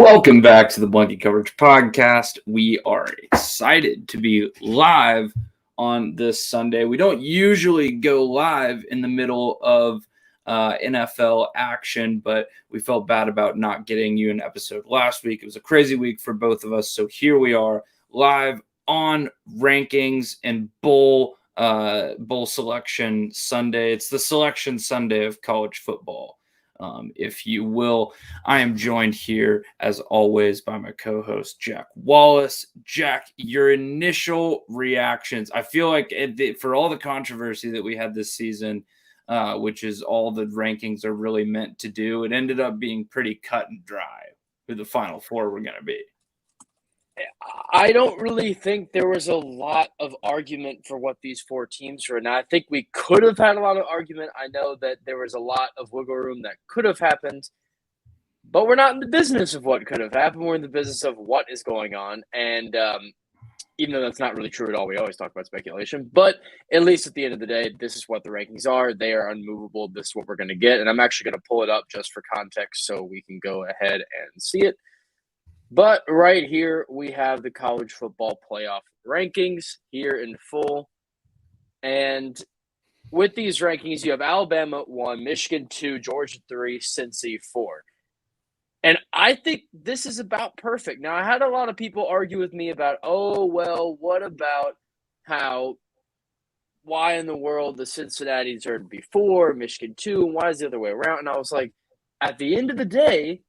Welcome back to the Blanket Coverage Podcast. We are excited to be live on this Sunday. We don't usually go live in the middle of NFL action, but we felt bad about not getting you an episode last week. It was a crazy week for both of us, so here we are live on rankings and bowl selection Sunday. It's the selection Sunday of college football. If you will. I am joined here, as always, by my co-host, Jack Wallace. Jack, your initial reactions. I feel like for all the controversy that we had this season, which is all the rankings are really meant to do, it ended up being pretty cut and dry who the Final Four were going to be. I don't really think there was a lot of argument for what these four teams were. Now, I think we could have had a lot of argument. I know that there was a lot of wiggle room that could have happened, but we're not in the business of what could have happened. We're in the business of what is going on. And even though that's not really true at all, we always talk about speculation. But at least at the end of the day, this is what the rankings are. They are unmovable. This is what we're going to get. And I'm actually going to pull it up just for context so we can go ahead and see it. But right here, we have the college football playoff rankings here in full. And with these rankings, you have Alabama 1, Michigan 2, Georgia 3, Cincy 4. And I think this is about perfect. Now, I had a lot of people argue with me about, what about why in the world the Cincinnati's are before, Michigan 2, and why is the other way around? And I was like, at the end of the day,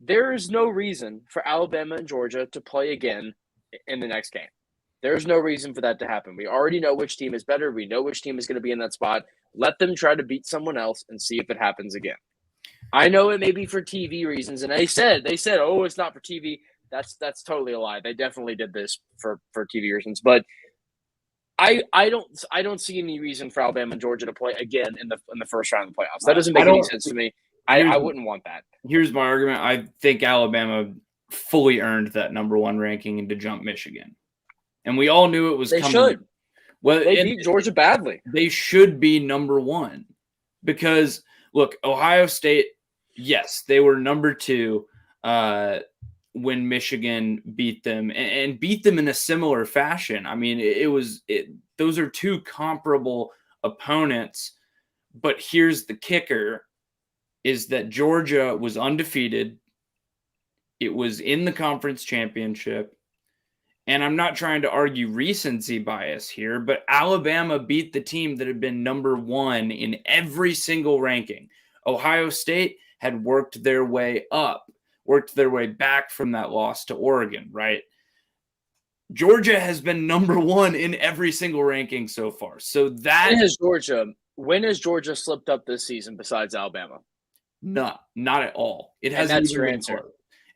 there is no reason for Alabama and Georgia to play again in the next game. There's no reason for that to happen. We already know which team is better. We know which team is going to be in that spot. Let them try to beat someone else and see if it happens again. I know it may be for TV reasons, and they said, oh, it's not for TV. That's totally a lie. They definitely did this for TV reasons, but I don't see any reason for Alabama and Georgia to play again in the first round of the playoffs. That doesn't make any sense to me. I wouldn't want that. Here's my argument. I think Alabama fully earned that number one ranking and to jump Michigan. And we all knew it was coming. They should. Well, they beat Georgia badly. They should be number one. Because, look, Ohio State, yes, they were number two when Michigan beat them. And beat them in a similar fashion. I mean, those are two comparable opponents. But here's the kicker. Is that Georgia was undefeated. It was in the conference championship. And I'm not trying to argue recency bias here, but Alabama beat the team that had been number one in every single ranking. Ohio State had worked their way up, worked their way back from that loss to Oregon, right? Georgia has been number one in every single ranking so far. So that when has Georgia slipped up this season besides Alabama? No, not at all. It hasn't. That's your answer.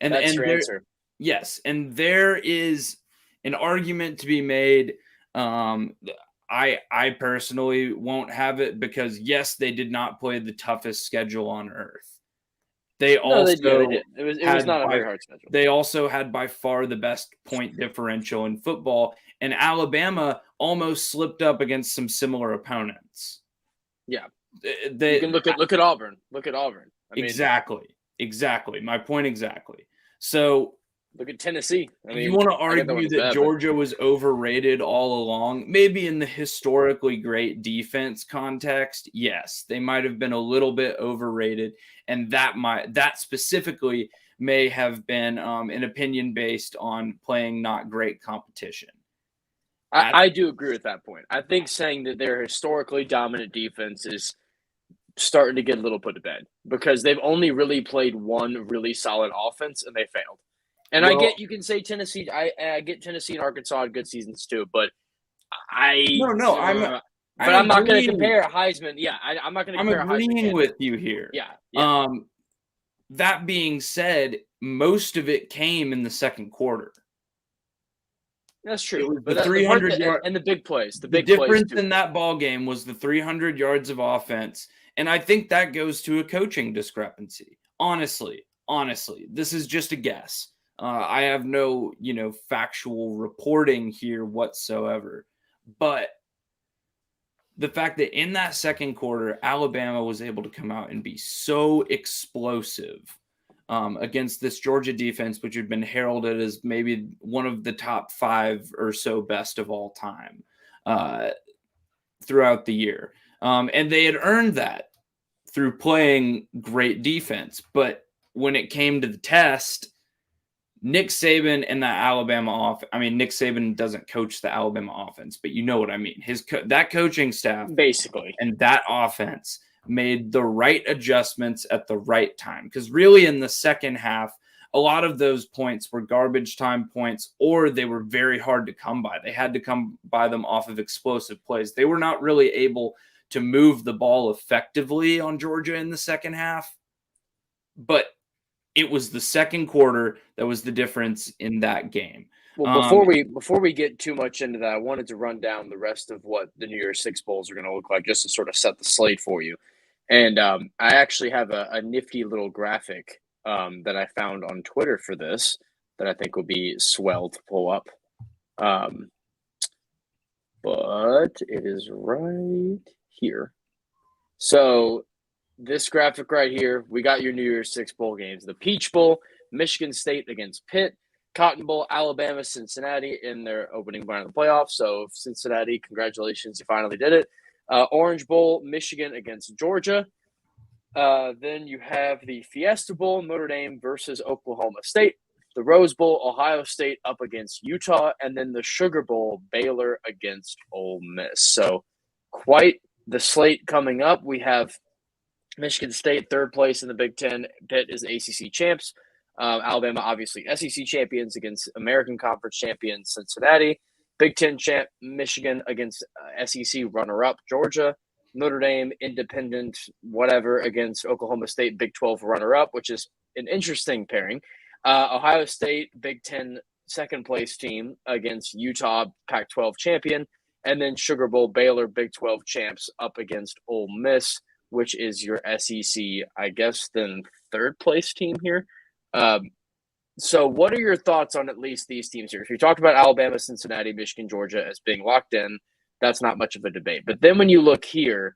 And that's your answer. Yes, and there is an argument to be made. I personally won't have it because yes, they did not play the toughest schedule on earth. They did. It was not a very hard schedule. They also had by far the best point differential in football, and Alabama almost slipped up against some similar opponents. Yeah, you can look at Auburn. Look at Auburn. Exactly. My point exactly. So look at Tennessee. You want to argue that Georgia was overrated all along? Maybe in the historically great defense context, yes, they might have been a little bit overrated, and that specifically may have been an opinion based on playing not great competition. I do agree with that point. I think saying that their historically dominant defense is starting to get a little put to bed because they've only really played one really solid offense and they failed. And I get you can say Tennessee. I get Tennessee and Arkansas had good seasons too, but I'm not going to compare Heisman. Yeah, I'm not going to compare. I'm agreeing with you here. Yeah. That being said, most of it came in the second quarter. That's true. But the 300 yards and the big plays. The difference in that ball game was the 300 yards of offense. And I think that goes to a coaching discrepancy. Honestly, this is just a guess. I have no, factual reporting here whatsoever. But the fact that in that second quarter, Alabama was able to come out and be so explosive against this Georgia defense, which had been heralded as maybe one of the top 5 or so best of all time throughout the year. And they had earned that through playing great defense. But when it came to the test, Nick Saban and the Alabama Nick Saban doesn't coach the Alabama offense, but you know what I mean. That coaching staff basically and that offense made the right adjustments at the right time. Because really in the second half, a lot of those points were garbage time points, or they were very hard to come by. They had to come by them off of explosive plays. They were not really able to move the ball effectively on Georgia in the second half. But it was the second quarter that was the difference in that game. Well, before we get too much into that, I wanted to run down the rest of what the New Year's Six Bowls are going to look like, just to sort of set the slate for you. And I actually have a nifty little graphic that I found on Twitter for this that I think will be swell to pull up. But it is right here. So this graphic right here, we got your New Year's Six Bowl games. The Peach Bowl, Michigan State against Pitt. Cotton Bowl, Alabama, Cincinnati in their opening round of the playoffs. So Cincinnati, congratulations, you finally did it. Orange Bowl, Michigan against Georgia. Then you have the Fiesta Bowl, Notre Dame versus Oklahoma State. The Rose Bowl, Ohio State up against Utah. And then the Sugar Bowl, Baylor against Ole Miss. So quite the slate coming up. We have Michigan State, third place in the Big Ten. Pitt is ACC champs. Alabama, obviously, SEC champions against American Conference champions Cincinnati. Big Ten champ Michigan against SEC runner-up Georgia. Notre Dame, independent, whatever, against Oklahoma State, Big 12 runner-up, which is an interesting pairing. Ohio State, Big Ten second-place team against Utah, Pac-12 champion. And then Sugar Bowl, Baylor, Big 12 champs up against Ole Miss, which is your SEC, I guess, then third-place team here. So what are your thoughts on at least these teams here? If you talked about Alabama, Cincinnati, Michigan, Georgia as being locked in, that's not much of a debate. But then when you look here,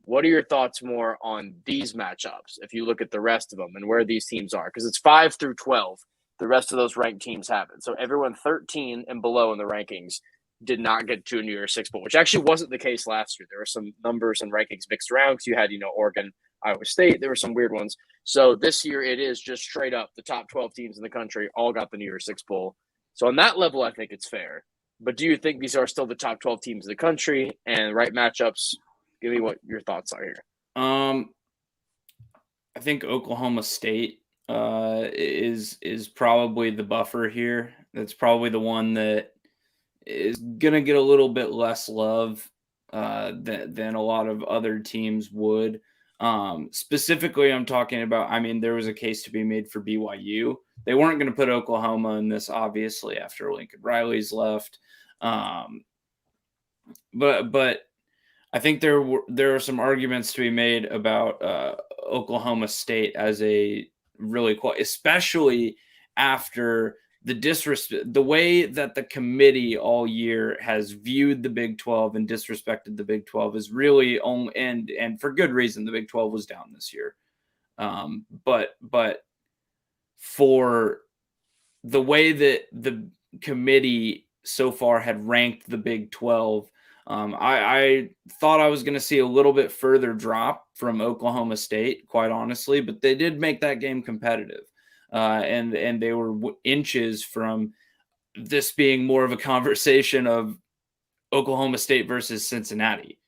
what are your thoughts more on these matchups? If you look at the rest of them and where these teams are, because it's 5 through 12, the rest of those ranked teams happen. So everyone 13 and below in the rankings did not get to a New Year's Six Bowl, which actually wasn't the case last year. There were some numbers and rankings mixed around because you had, Oregon, Iowa State. There were some weird ones. So this year it is just straight up the top 12 teams in the country all got the New Year's Six Bowl. So on that level, I think it's fair. But do you think these are still the top 12 teams in the country and right matchups? Give me what your thoughts are here. I think Oklahoma State is probably the buffer here. That's probably the one that is going to get a little bit less love than a lot of other teams would. Specifically, I'm talking about, there was a case to be made for BYU. They weren't going to put Oklahoma in this, obviously, after Lincoln Riley's left. But I think there are some arguments to be made about Oklahoma State as a really especially after the way that the committee all year has viewed the Big 12 and disrespected the Big 12 is really and for good reason. The Big 12 was down this year. But for the way that the committee so far had ranked the Big 12, I thought I was going to see a little bit further drop from Oklahoma State, quite honestly, but they did make that game competitive. And they were inches from this being more of a conversation of Oklahoma State versus Cincinnati,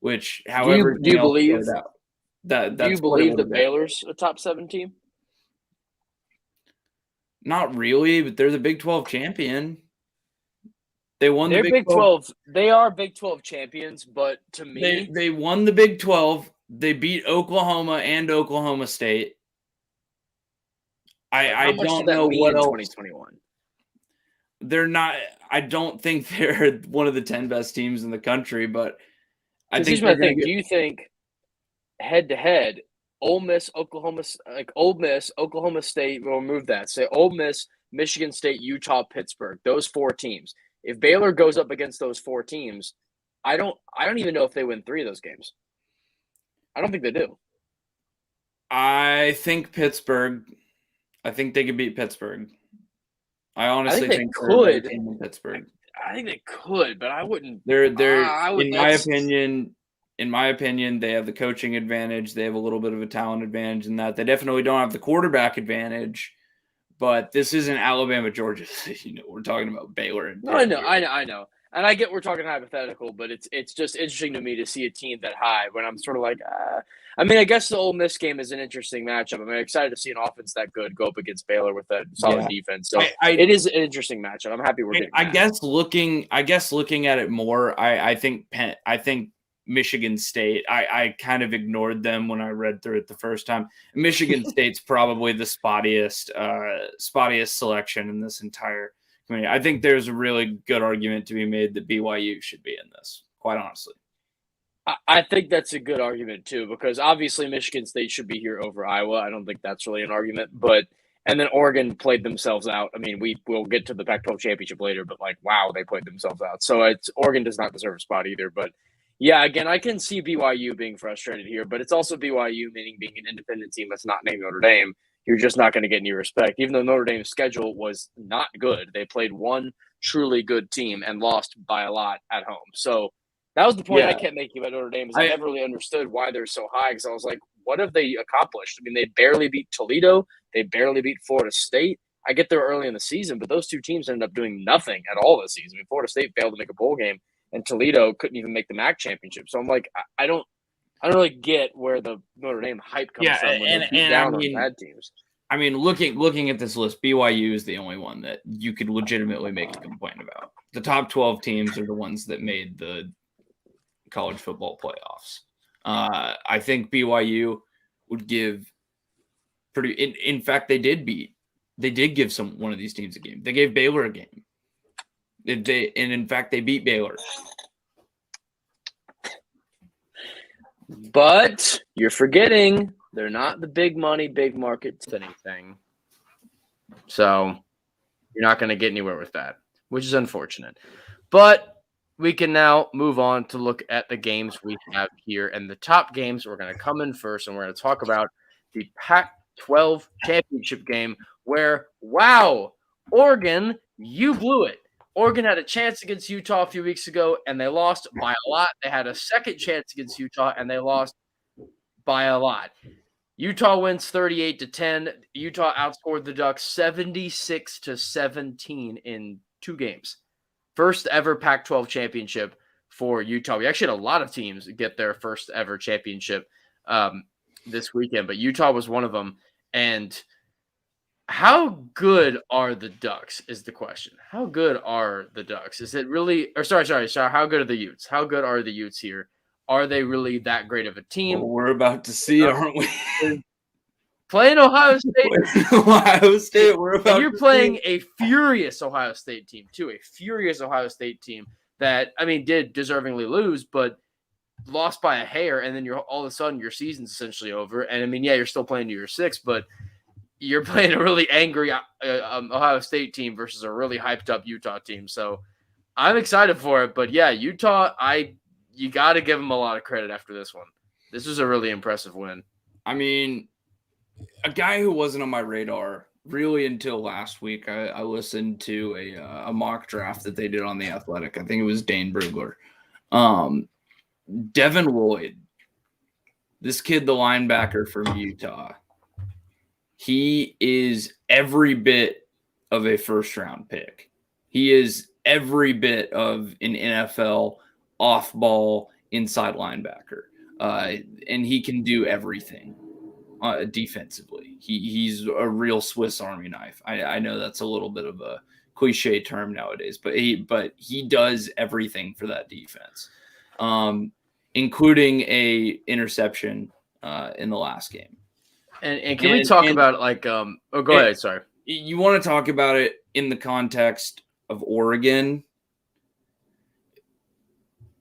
which, however, do you believe that Baylor's a top 7 team? Not really, but they're the Big 12 champion. They won the Big 12. They are Big 12 champions, but to me, they won the Big 12. They beat Oklahoma and Oklahoma State. I don't know what else. 2021. They're not. I don't think they're one of the 10 best teams in the country, but I think. Do you think head to head, Ole Miss, Oklahoma State? We'll move that. Say Ole Miss, Michigan State, Utah, Pittsburgh. Those 4 teams. If Baylor goes up against those 4 teams, I don't even know if they win 3 of those games. I don't think they do. I think Pittsburgh I think they could beat Pittsburgh. I honestly they think they're a better could. team than Pittsburgh. I think they could, but I wouldn't. They're I would. in my opinion, they have the coaching advantage. They have a little bit of a talent advantage in that. They definitely don't have the quarterback advantage. But this isn't Alabama, Georgia. We're talking about Baylor and No, Pitt. I know. And I get we're talking hypothetical, but it's just interesting to me to see a team that high when I'm sort of like, I mean, I guess the Ole Miss game is an interesting matchup. I mean, I'm excited to see an offense that good go up against Baylor with a solid defense. So it is an interesting matchup. I'm happy we're getting that. I guess looking at it more, I think Michigan State, I kind of ignored them when I read through it the first time. Michigan State's probably the spottiest selection in this entire community. I think there's a really good argument to be made that BYU should be in this, quite honestly. I think that's a good argument too, because obviously Michigan State should be here over Iowa. I don't think that's really an argument, and then Oregon played themselves out. I mean, we'll get to the Pac-12 championship later, but wow, they played themselves out. So Oregon does not deserve a spot either. But yeah, again, I can see BYU being frustrated here, but it's also BYU, meaning being an independent team that's not named Notre Dame. You're just not going to get any respect, even though Notre Dame's schedule was not good. They played one truly good team and lost by a lot at home. So that was the point I kept making about Notre Dame. I never really understood why they're so high, because I was like, what have they accomplished? I mean, they barely beat Toledo. They barely beat Florida State. I get there early in the season, but those two teams ended up doing nothing at all this season. I mean, Florida State failed to make a bowl game, and Toledo couldn't even make the MAC championship. So I'm like, I don't really get where the Notre Dame hype comes from when they beat down on bad teams. I mean, looking at this list, BYU is the only one that you could legitimately make a complaint about. The top 12 teams are the ones that made the college football playoffs. I think BYU would give pretty. In fact, they did give one of these teams a game. They gave Baylor a game. In fact, they beat Baylor. But you're forgetting they're not the big money, big market anything. So you're not going to get anywhere with that, which is unfortunate. But we can now move on to look at the games we have here. And the top games we're going to come in first, and we're going to talk about the Pac-12 championship game where, wow, Oregon, you blew it. Oregon had a chance against Utah a few weeks ago, and they lost by a lot. They had a second chance against Utah, and they lost by a lot. Utah wins 38-10. Utah outscored the Ducks 76-17 in 2 games. First ever Pac-12 championship for Utah. We actually had a lot of teams get their first ever championship this weekend, but Utah was one of them. And how good are the Ducks is the question. How good are the Ducks? Is it really – or sorry. How good are the Utes? How good are the Utes here? Are they really that great of a team? Well, we're about to see, aren't we? Playing Ohio State. You're playing a furious Ohio State team, too. A furious Ohio State team that, I mean, did deservingly lose, but lost by a hair, and then all of a sudden your season's essentially over. And, I mean, yeah, you're still playing to your 6, but – you're playing a really angry Ohio State team versus a really hyped-up Utah team. So I'm excited for it. But, yeah, Utah, you got to give them a lot of credit after this one. This was a really impressive win. I mean, a guy who wasn't on my radar really until last week, I listened to a mock draft that they did on The Athletic. I think it was Dane Brugler. Devin Lloyd, this kid, the linebacker from Utah, he is every bit of a first-round pick. He is every bit of an NFL off-ball inside linebacker. And he can do everything defensively. He's a real Swiss Army knife. I know that's a little bit of a cliche term nowadays, but he does everything for that defense, including a interception in the last game. And can we talk about it go ahead, sorry. You want to talk about it in the context of Oregon,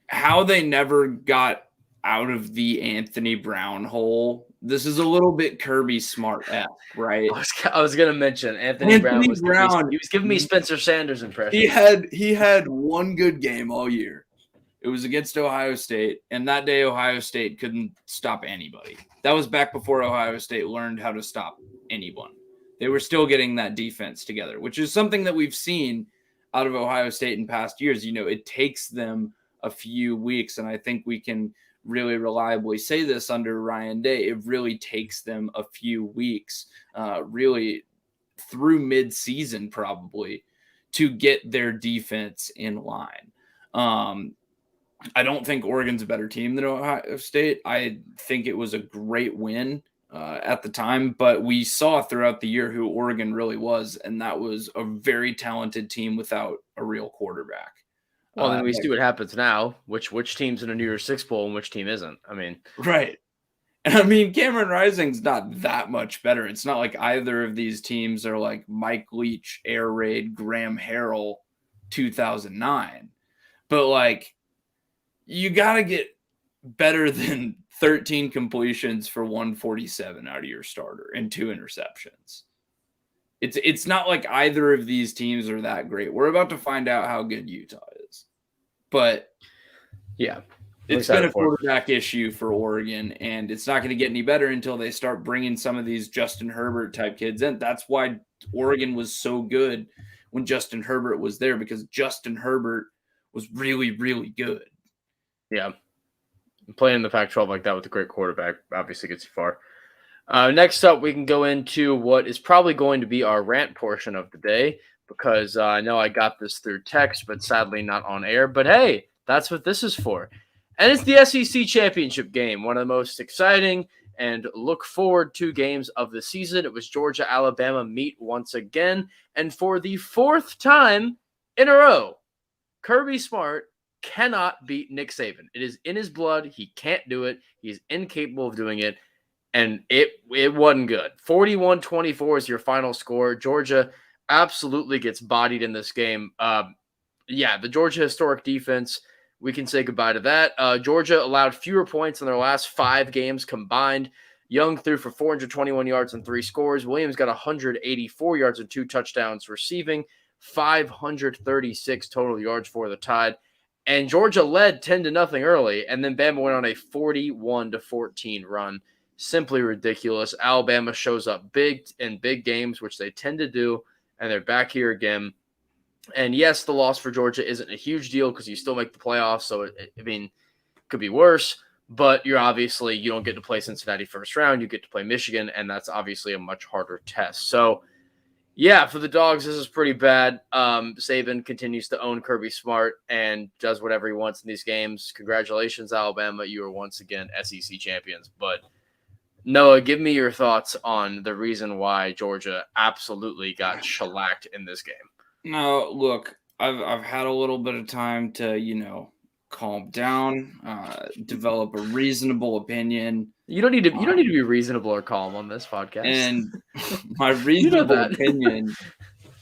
how they never got out of the Anthony Brown hole. This is a little bit Kirby Smart-esque, right? I was going to mention Anthony Brown. He was giving me Spencer Sanders impression. He had one good game all year. It was against Ohio State, and that day Ohio State couldn't stop anybody. That was back before Ohio State learned how to stop anyone. They were still getting that defense together, which is something that we've seen out of Ohio State in past years. It takes them a few weeks, and I think we can really reliably say this under Ryan Day. It really takes them a few weeks, really through mid-season probably, to get their defense in line. I don't think Oregon's a better team than Ohio State. I think it was a great win at the time, but we saw throughout the year who Oregon really was, and that was a very talented team without a real quarterback. Well, then we see what happens now, which team's in a New Year's Six Bowl and which team isn't. I mean, right. And I mean, Cameron Rising's not that much better. It's not like either of these teams are like Mike Leach, Air Raid, Graham Harrell, 2009. But like, you got to get better than 13 completions for 147 out of your starter and 2 interceptions. It's not like either of these teams are that great. We're about to find out how good Utah is. But yeah, it's been a quarterback issue for Oregon, and it's not going to get any better until they start bringing some of these Justin Herbert type kids in. That's why Oregon was so good when Justin Herbert was there, because Justin Herbert was really, really good. Yeah. Playing in the Pac-12 like that with a great quarterback obviously gets you far. Next up, we can go into what is probably going to be our rant portion of the day, because I know I got this through text, but sadly not on air. But hey, that's what this is for. And it's the SEC Championship Game, one of the most exciting and look forward to games of the season. It was Georgia-Alabama meet once again. And for the 4th time in a row, Kirby Smart cannot beat Nick Saban. It is in his blood. He can't do it. He's incapable of doing it. And it wasn't good. 41-24 is your final score. Georgia absolutely gets bodied in this game. The Georgia historic defense, we can say goodbye to that. Georgia allowed fewer points in their last 5 games combined. Young threw for 421 yards and 3 scores. Williams got 184 yards and 2 touchdowns receiving, 536 total yards for the Tide. And Georgia led 10-0 early, and then Bama went on a 41-14 run. Simply ridiculous. Alabama shows up big in big games, which they tend to do, and they're back here again. And yes, the loss for Georgia isn't a huge deal because you still make the playoffs, so it could be worse. But you don't get to play Cincinnati first round. You get to play Michigan, and that's obviously a much harder test. So, yeah, for the Dogs, this is pretty bad. Saban continues to own Kirby Smart and does whatever he wants in these games. Congratulations, Alabama. You are once again SEC champions. But Noah, give me your thoughts on the reason why Georgia absolutely got shellacked in this game. No, look, I've had a little bit of time to, calm down, develop a reasonable opinion. You don't need to be reasonable or calm on this podcast. And my reasonable opinion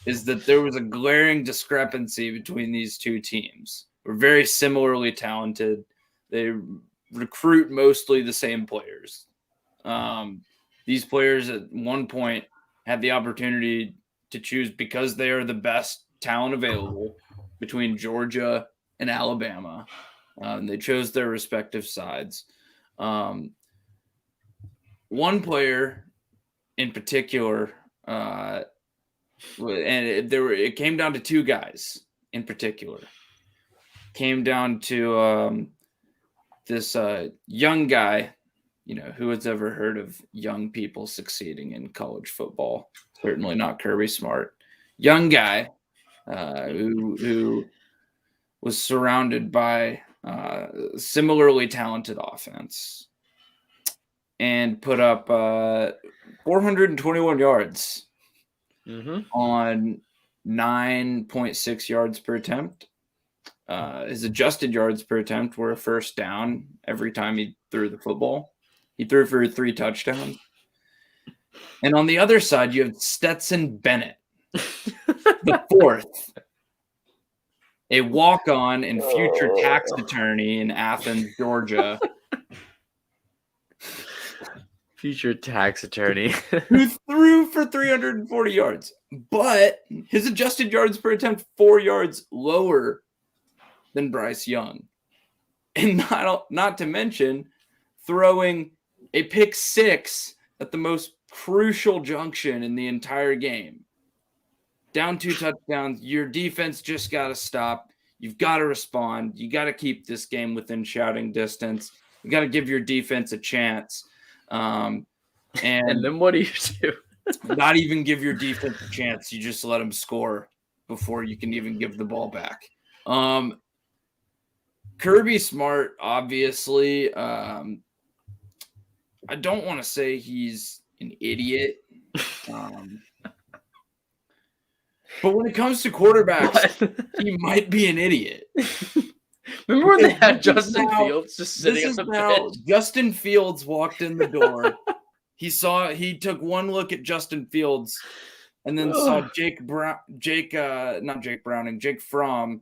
is that there was a glaring discrepancy between these two teams. We're very similarly talented. They recruit mostly the same players. These players at one point had the opportunity to choose, because they are the best talent available, between Georgia and Alabama. They chose their respective sides. One player in particular, and it came down to 2 guys in particular. Came down to this young guy. Who has ever heard of young people succeeding in college football? Certainly not Kirby Smart. Young guy who was surrounded by similarly talented offense and put up 421 yards on 9.6 yards per attempt. His adjusted yards per attempt were a first down every time he threw the football. He threw for 3 touchdowns. And on the other side, you have Stetson Bennett, the 4th, a walk-on and future tax attorney in Athens, Georgia. Future tax attorney. Who threw for 340 yards. But his adjusted yards per attempt, 4 yards lower than Bryce Young. And not to mention throwing a pick 6 at the most crucial junction in the entire game. Down 2 touchdowns, your defense just got to stop. You've got to respond. You got to keep this game within shouting distance. You got to give your defense a chance. And then what do you do? Not even give your defense a chance. You just let them score before you can even give the ball back. Kirby Smart, obviously, I don't want to say he's an idiot. But when it comes to quarterbacks, he might be an idiot. Remember when they had Justin Fields just sitting on the bench? Justin Fields walked in the door. He took one look at Justin Fields and then saw Jake Fromm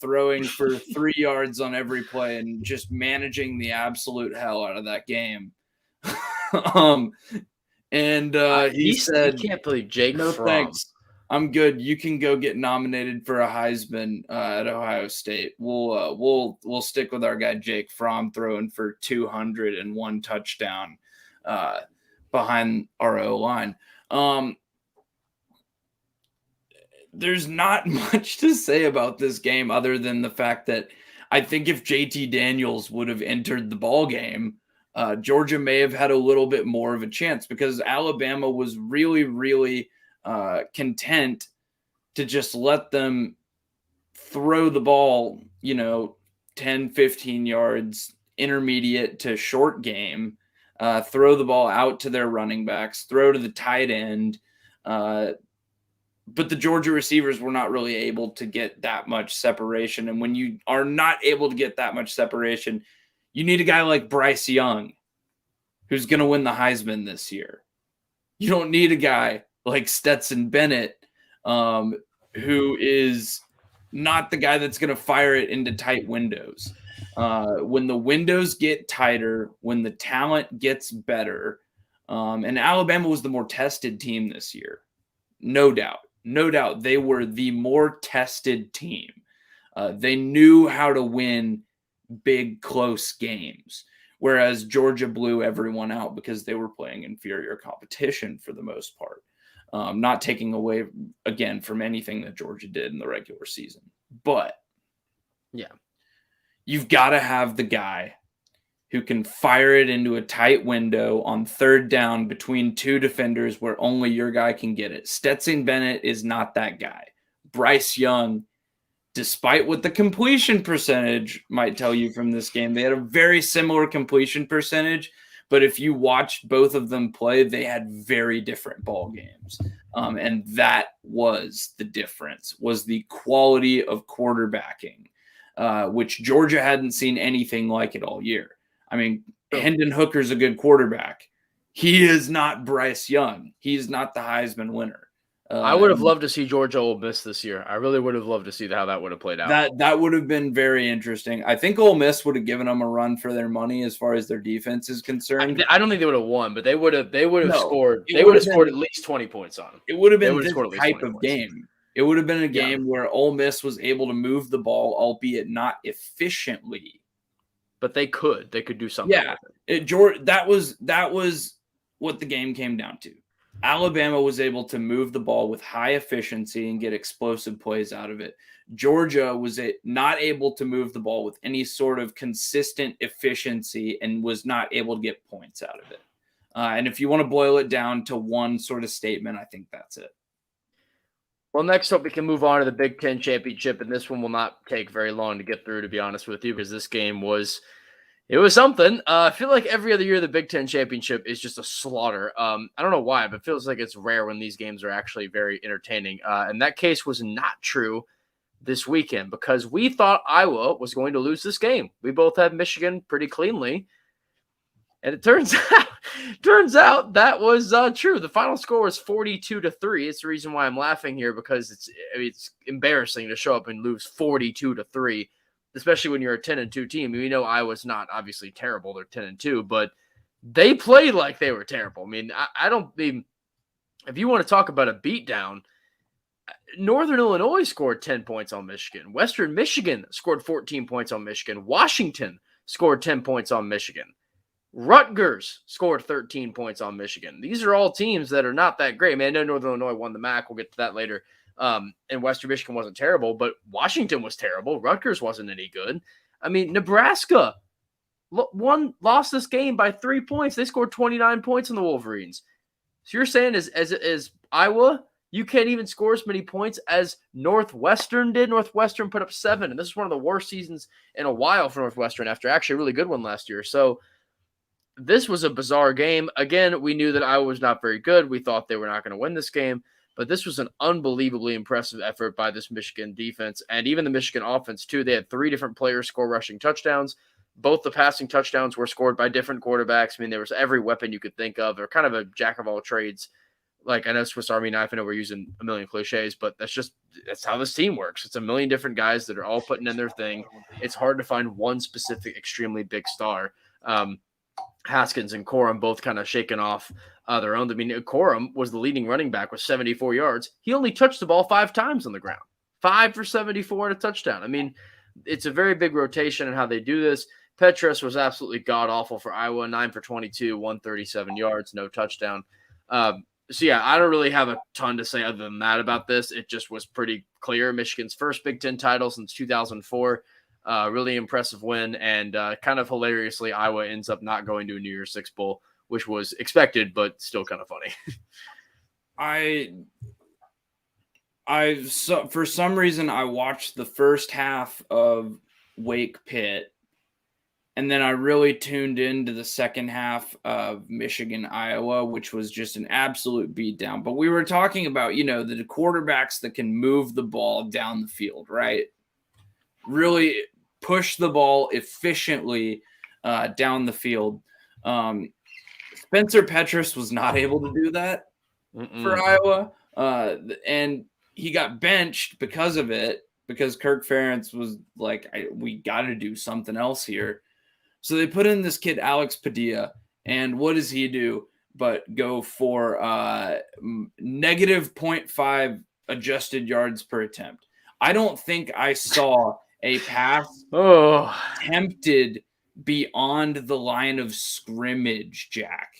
throwing for 3 yards on every play and just managing the absolute hell out of that game. He said, "I can't believe Jake no Fromm. Thanks. I'm good. You can go get nominated for a Heisman at Ohio State. We'll stick with our guy Jake Fromm throwing for 201 touchdown behind our O-line." There's not much to say about this game other than the fact that I think if JT Daniels would have entered the ball game, Georgia may have had a little bit more of a chance because Alabama was really, really content to just let them throw the ball, 10, 15 yards, intermediate to short game, throw the ball out to their running backs, throw to the tight end. But the Georgia receivers were not really able to get that much separation. And when you are not able to get that much separation, you need a guy like Bryce Young, who's going to win the Heisman this year. You don't need a guy like Stetson Bennett, who is not the guy that's going to fire it into tight windows. When the windows get tighter, when the talent gets better, and Alabama was the more tested team this year, no doubt. No doubt they were the more tested team. They knew how to win big, close games, whereas Georgia blew everyone out because they were playing inferior competition for the most part. Not taking away, again, from anything that Georgia did in the regular season. But, yeah, you've got to have the guy who can fire it into a tight window on third down between two defenders where only your guy can get it. Stetson Bennett is not that guy. Bryce Young, despite what the completion percentage might tell you from this game, they had a very similar completion percentage, but if you watched both of them play, they had very different ball games. And that was the difference, was the quality of quarterbacking, which Georgia hadn't seen anything like it all year. I mean, Hendon Hooker's a good quarterback. He is not Bryce Young. He's not the Heisman winner. I would have loved to see Georgia Ole Miss this year. I really would have loved to see how that would have played out. That would have been very interesting. I think Ole Miss would have given them a run for their money as far as their defense is concerned. I don't think they would have won, but they would have scored. They would have scored at least 20 points on them. It would have been this type of game. It would have been a game where Ole Miss was able to move the ball, albeit not efficiently. But they could do something. Yeah, that was what the game came down to. Alabama was able to move the ball with high efficiency and get explosive plays out of it. Georgia was not able to move the ball with any sort of consistent efficiency and was not able to get points out of it. And if you want to boil it down to one sort of statement, I think that's it. Well, next up, we can move on to the Big Ten Championship, and this one will not take very long to get through, to be honest with you, because this game was something. I feel like every other year the Big Ten Championship is just a slaughter. I don't know why, but it feels like it's rare when these games are actually very entertaining. And that case was not true this weekend because we thought Iowa was going to lose this game. We both had Michigan pretty cleanly. And it turns out that was true. The final score was 42-3. It's the reason why I'm laughing here because it's embarrassing to show up and lose 42-3, especially when you're a 10-2 team. We know Iowa's not obviously terrible; they're 10-2, but they played like they were terrible. I mean, I don't mean if you want to talk about a beatdown, Northern Illinois scored 10 points on Michigan. Western Michigan scored 14 points on Michigan. Washington scored 10 points on Michigan. Rutgers scored 13 points on Michigan. These are all teams that are not that great. I mean, I know Northern Illinois won the MAC. We'll get to that later. And Western Michigan wasn't terrible, but Washington was terrible. Rutgers wasn't any good. I mean, Nebraska lost this game by 3 points. They scored 29 points on the Wolverines. So you're saying as Iowa, you can't even score as many points as Northwestern did? Northwestern put up 7, and this is one of the worst seasons in a while for Northwestern after actually a really good one last year. So this was a bizarre game. Again, we knew that Iowa was not very good. We thought they were not going to win this game, but this was an unbelievably impressive effort by this Michigan defense and even the Michigan offense too. They had 3 different players score rushing touchdowns. Both the passing touchdowns were scored by different quarterbacks. I mean, there was every weapon you could think of. They're kind of a jack of all trades. Like, I know Swiss Army knife, I know we're using a million cliches, but that's how this team works. It's a million different guys that are all putting in their thing. It's hard to find one specific extremely big star. Haskins and Corum both kind of shaking off their own. I mean, Corum was the leading running back with 74 yards. He only touched the ball 5 times on the ground. 5 for 74 and a touchdown. I mean, it's a very big rotation in how they do this. Petras was absolutely god-awful for Iowa, 9 for 22, 137 yards, no touchdown. So, yeah, I don't really have a ton to say other than that about this. It just was pretty clear. Michigan's first Big Ten title since 2004. Really impressive win, and kind of hilariously, Iowa ends up not going to a New Year's Six Bowl, which was expected, but still kind of funny. So for some reason, I watched the first half of Wake Pitt, and then I really tuned into the second half of Michigan, Iowa, which was just an absolute beatdown. But we were talking about, the quarterbacks that can move the ball down the field, right? Really push the ball efficiently down the field. Spencer Petras was not able to do that for Iowa. And he got benched because of it, because Kirk Ferentz was like, we got to do something else here. So they put in this kid, Alex Padilla, and what does he do but go for negative 0.5 adjusted yards per attempt? I don't think I saw a pass attempted beyond the line of scrimmage, Jack.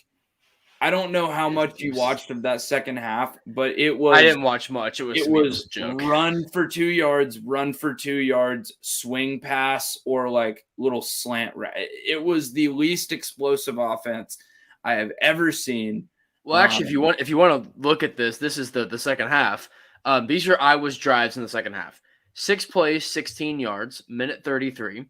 I don't know how much you watched of that second half, but it was... I didn't watch much. It was a joke. Run for 2 yards, swing pass, or like little slant. It was the least explosive offense I have ever seen. Well, actually, if you want to look at this is the second half. These are Iowa's drives in the second half. 6 plays, 16 yards, minute 33,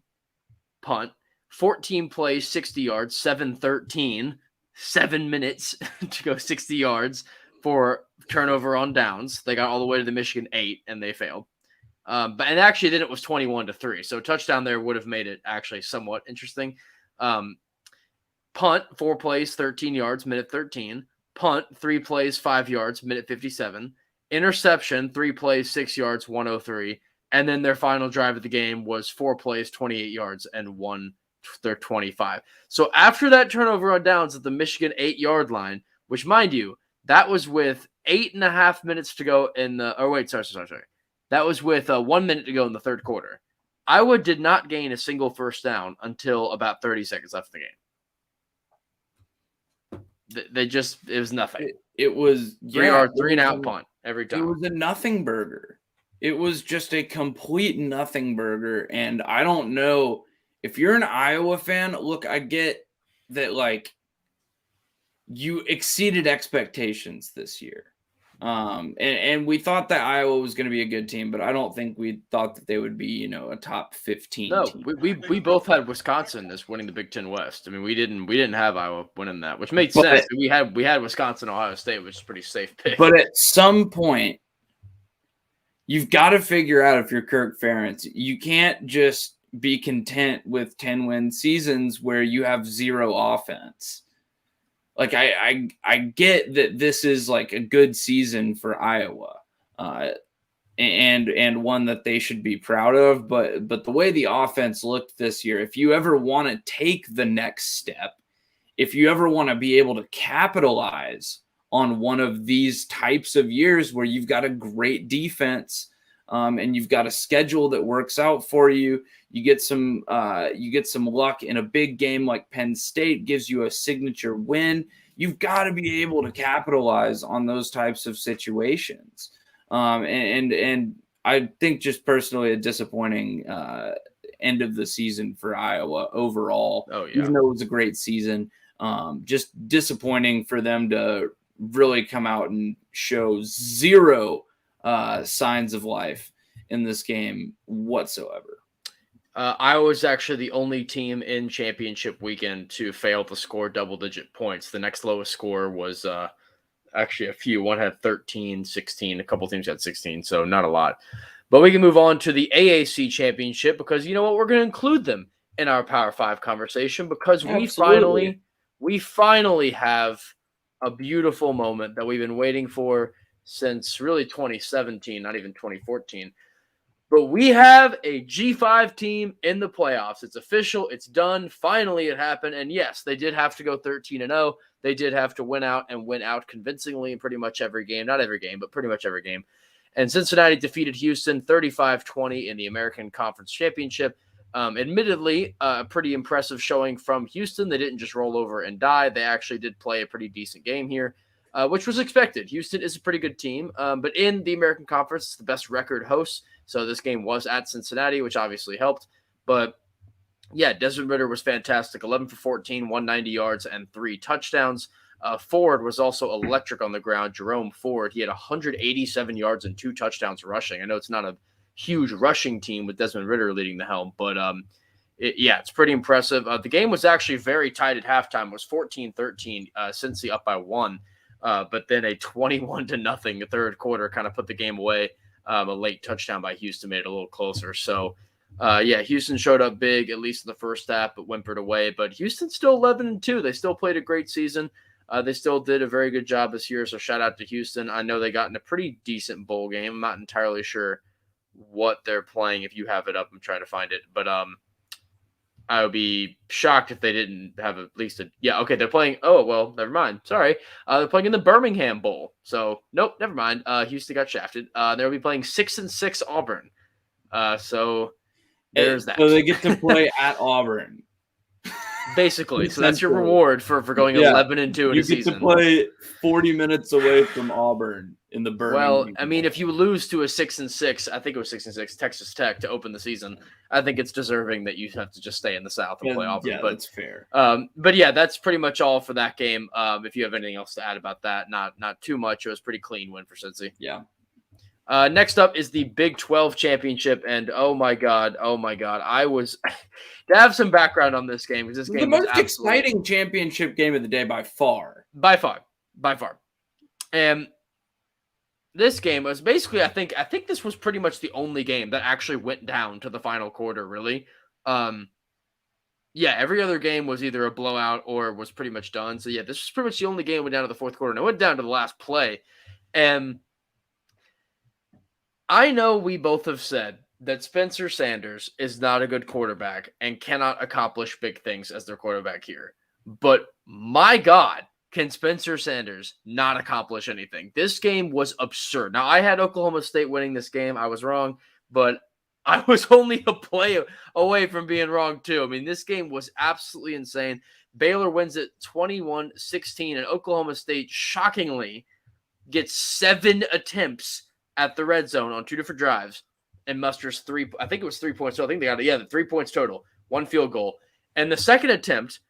punt. 14 plays, 60 yards, 7:13, 7 minutes to go 60 yards for turnover on downs. They got all the way to the Michigan 8, and they failed. And actually, then it was 21-3. So a touchdown there would have made it actually somewhat interesting. Punt, 4 plays, 13 yards, minute 13. Punt, 3 plays, 5 yards, minute 57. Interception, 3 plays, 6 yards, 103. And then their final drive of the game was 4 plays, 28 yards, and 25. So after that turnover on downs at the Michigan 8-yard line, which, mind you, that was with 8.5 minutes to go in the – oh, wait, sorry. That was with 1 minute to go in the third quarter. Iowa did not gain a single first down until about 30 seconds left in the game. It was nothing. It was 3 and out punt every time. It was a nothing burger. It was just a complete nothing burger. And I don't know if you're an Iowa fan. Look, I get that, like, you exceeded expectations this year. And we thought that Iowa was going to be a good team, but I don't think we thought that they would be, a top 15 team. We both had Wisconsin as winning the Big Ten West. I mean, we didn't have Iowa winning that, which made sense. We had Wisconsin, Ohio State, which is a pretty safe pick. But at some point, you've got to figure out, if you're Kirk Ferentz, you can't just be content with 10-win seasons where you have 0 offense. Like, I get that this is like a good season for Iowa, and one that they should be proud of. But the way the offense looked this year, if you ever want to take the next step, if you ever want to be able to capitalize on one of these types of years where you've got a great defense and you've got a schedule that works out for you. You get some luck in a big game like Penn State gives you a signature win. You've got to be able to capitalize on those types of situations. And I think just personally a disappointing end of the season for Iowa overall. Oh, yeah. Even though it was a great season, just disappointing for them to really come out and show zero signs of life in this game whatsoever. Iowa was actually the only team in championship weekend to fail to score double-digit points. The next lowest score was actually a few. One had 13, 16. A couple teams had 16, so not a lot. But we can move on to the AAC Championship because you know what? We're going to include them in our Power 5 conversation because we finally have a beautiful moment that we've been waiting for since really 2017, not even 2014. But we have a G5 team in the playoffs. It's official. It's done. Finally, it happened. And yes, they did have to go 13-0. They did have to win out convincingly in pretty much every game. Not every game, but pretty much every game. And Cincinnati defeated Houston 35-20 in the American Conference Championship. Admittedly, a pretty impressive showing from Houston. They didn't just roll over and die. They actually did play a pretty decent game here, which was expected. Houston is a pretty good team, but in the American Conference, it's the best record hosts. So this game was at Cincinnati, which obviously helped. But yeah, Desmond Ridder was fantastic. 11 for 14, 190 yards, and 3 touchdowns. Ford was also electric on the ground. Jerome Ford, he had 187 yards and 2 touchdowns rushing. I know it's not a huge rushing team with Desmond Ridder leading the helm, but it's pretty impressive. The game was actually very tight at halftime. It was 14-13, Cincy up by 1. But then a 21-0 third quarter kind of put the game away. A late touchdown by Houston made it a little closer. So, Houston showed up big, at least in the first half, but whimpered away. But Houston's still 11-2. They still played a great season. They still did a very good job this year, so shout out to Houston. I know they got in a pretty decent bowl game. I'm not entirely sure what they're playing. If you have it up, I'm trying to find it. But I would be shocked if they didn't have at least a – they're playing – never mind. Sorry. They're playing in the Birmingham Bowl. So, nope, never mind. Houston got shafted. They'll be playing 6-6 Auburn. So, there's that. So they get to play at Auburn. Basically. So that's your reward for going 11-2 in a season. You get to play 40 minutes away from Auburn in the Birmingham. Well, I mean, if you lose to a 6-6, I think it was 6-6, Texas Tech to open the season, I think it's deserving that you have to just stay in the South and play Auburn. Yeah, that's fair. But yeah, that's pretty much all for that game. If you have anything else to add about that, not too much. It was a pretty clean win for Cincy. Yeah. Next up is the Big 12 Championship, and oh my God, I was to have some background on this game because this game was the most exciting championship game of the day by far. By far. And this game was basically, I think this was pretty much the only game that actually went down to the final quarter, really. Every other game was either a blowout or was pretty much done. So, this was pretty much the only game that went down to the fourth quarter. And it went down to the last play. And I know we both have said that Spencer Sanders is not a good quarterback and cannot accomplish big things as their quarterback here. But my God, can Spencer Sanders not accomplish anything? This game was absurd. Now, I had Oklahoma State winning this game. I was wrong, but I was only a play away from being wrong, too. I mean, this game was absolutely insane. Baylor wins it 21-16, and Oklahoma State, shockingly, gets 7 attempts at the red zone on 2 different drives and musters 3. I think it was 3 points. So I think they got the 3 points total, 1 field goal. And the second attempt,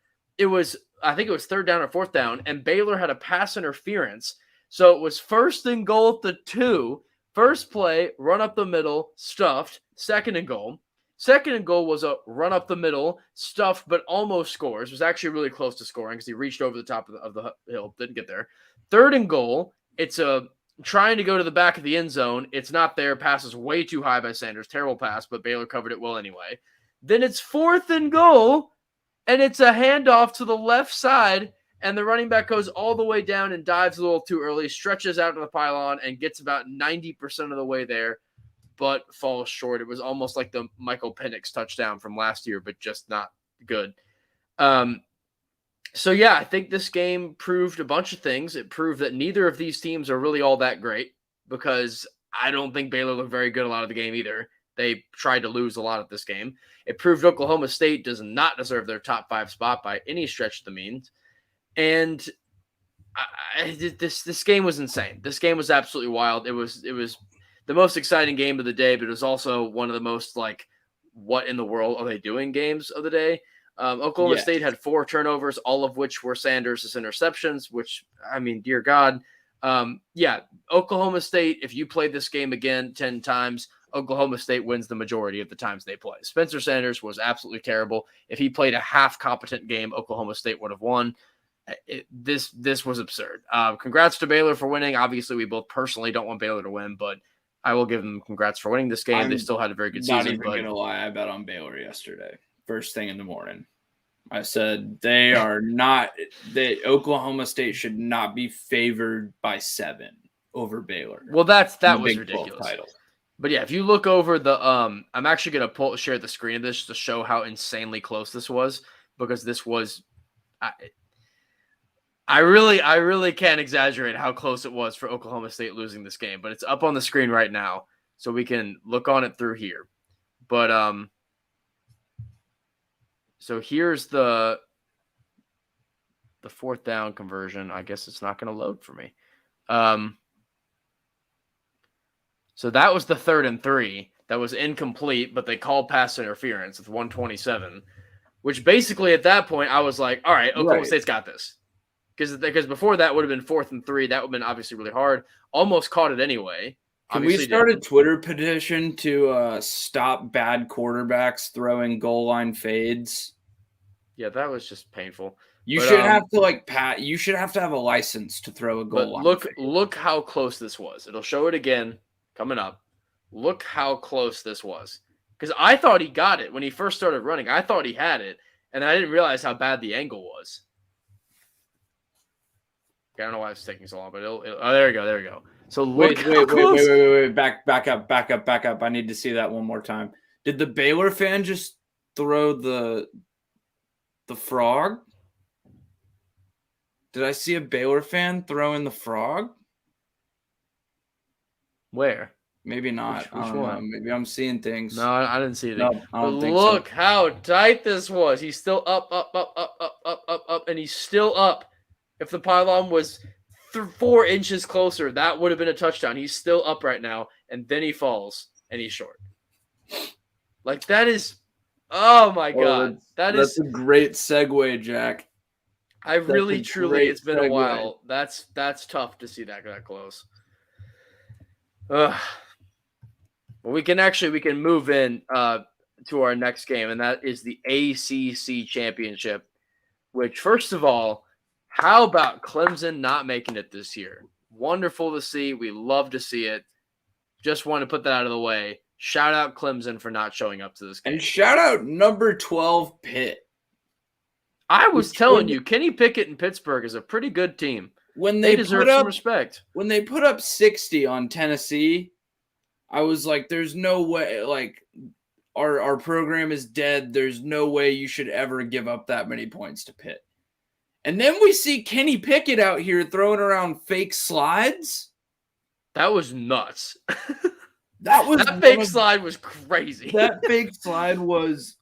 I think it was third down or fourth down, and Baylor had a pass interference. So it was first and goal at the 2. First play, run up the middle, stuffed. Second and goal. Second and goal was a run up the middle, stuffed, but almost scores. It was actually really close to scoring because he reached over the top of the hill, didn't get there. Third and goal, it's trying to go to the back of the end zone. It's not there. Passes way too high by Sanders. Terrible pass, but Baylor covered it well anyway. Then it's fourth and goal, and it's a handoff to the left side, and the running back goes all the way down and dives a little too early, stretches out to the pylon, and gets about 90% of the way there, but falls short. It was almost like the Michael Penix touchdown from last year, but just not good. So, I think this game proved a bunch of things. It proved that neither of these teams are really all that great because I don't think Baylor looked very good a lot of the game either. They tried to lose a lot of this game. It proved Oklahoma State does not deserve their top 5 spot by any stretch of the means. And this game was insane. This game was absolutely wild. It was the most exciting game of the day, but it was also one of the most like, what in the world are they doing games of the day. Oklahoma State had 4 turnovers, all of which were Sanders' interceptions, which, I mean, dear God. Oklahoma State, if you played this game again 10 times, Oklahoma State wins the majority of the times they play. Spencer Sanders was absolutely terrible. If he played a half competent game, Oklahoma State would have won. This was absurd. Congrats to Baylor for winning. Obviously, we both personally don't want Baylor to win, but I will give them congrats for winning this game. They still had a very good season. Not even going to lie, I bet on Baylor yesterday. First thing in the morning. I said they are not – Oklahoma State should not be favored by 7 over Baylor. Well, that was ridiculous. But yeah, if you look over the I'm actually going to share the screen of this to show how insanely close this was, because this was I really can't exaggerate how close it was for Oklahoma State losing this game, but it's up on the screen right now, so we can look on it through here. But so here's the 4th down conversion. I guess it's not going to load for me. So that was the 3rd and 3. That was incomplete, but they called pass interference with 1:27, which basically at that point I was like, all right, Oklahoma State's got this. Because before that would have been 4th and 3. That would have been obviously really hard. Almost caught it anyway. Can we start a Twitter petition to stop bad quarterbacks throwing goal line fades? Yeah, that was just painful. You should have to you should have to have a license to throw a goal line. Look how close this was. It'll show it again coming up. Look how close this was. Because I thought he got it when he first started running. I thought he had it, and I didn't realize how bad the angle was. I don't know why it's taking so long, but there we go. So wait, back up. I need to see that one more time. Did the Baylor fan just throw the frog? Did I see a Baylor fan throwing the frog? Where? Maybe not. Which one? Know. Maybe I'm seeing things. No, I didn't see it. No, I don't think look so. how tight this was. He's still up, and he's still up. If the pylon was 4 inches closer, that would have been a touchdown. He's still up right now, and then he falls, and he's short. Like, that is – oh, my God. That's a great segue, Jack. It's been a while. That's tough to see that close. Well, we can move in to our next game, and that is the ACC Championship, which, first of all, how about Clemson not making it this year? Wonderful to see. We love to see it. Just want to put that out of the way. Shout out Clemson for not showing up to this game. And shout out number 12 Pitt. I was telling you, Kenny Pickett in Pittsburgh is a pretty good team. When they deserve some respect. When they put up 60 on Tennessee, I was like, there's no way, like, our program is dead. There's no way you should ever give up that many points to Pitt. And then we see Kenny Pickett out here throwing around fake slides. That was nuts. That fake slide was crazy. That fake slide was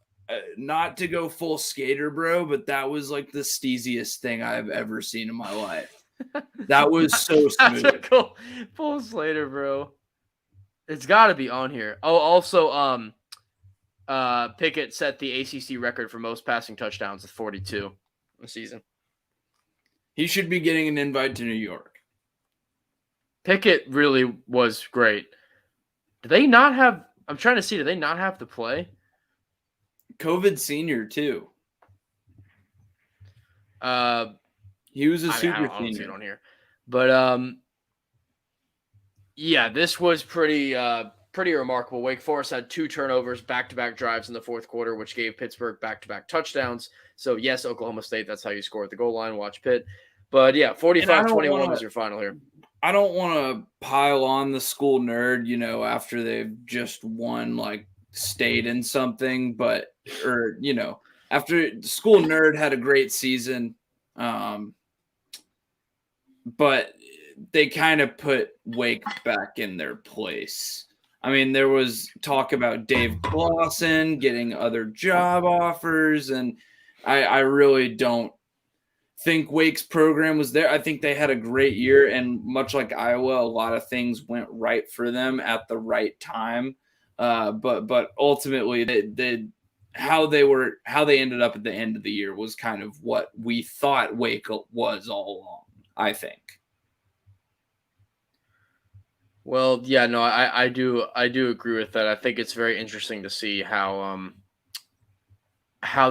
not to go full skater, bro, but that was like the steeziest thing I've ever seen in my life. That was so smooth. That's a cool full Slater, bro. It's got to be on here. Oh, also, Pickett set the ACC record for most passing touchdowns with 42 in the season. He should be getting an invite to New York. Pickett really was great. Do they not have – I'm trying to see. Do they not have to play? COVID senior, too. He was a super senior. I don't see it on here. But, yeah, this was pretty remarkable. Wake Forest had 2 turnovers, back-to-back drives in the fourth quarter, which gave Pittsburgh back-to-back touchdowns. So, yes, Oklahoma State, that's how you score at the goal line. Watch Pitt. But, yeah, 45-21 was your final here. I don't want to pile on the school nerd, after they've just won, like, state in something. But, after school nerd had a great season. But they kind of put Wake back in their place. I mean, there was talk about Dave Clawson getting other job offers, and I really don't think Wake's program was there. I think they had a great year, and much like Iowa, a lot of things went right for them at the right time. But ultimately, how they ended up at the end of the year was kind of what we thought Wake was all along, I think. Well, yeah, no, I do agree with that. I think it's very interesting to see how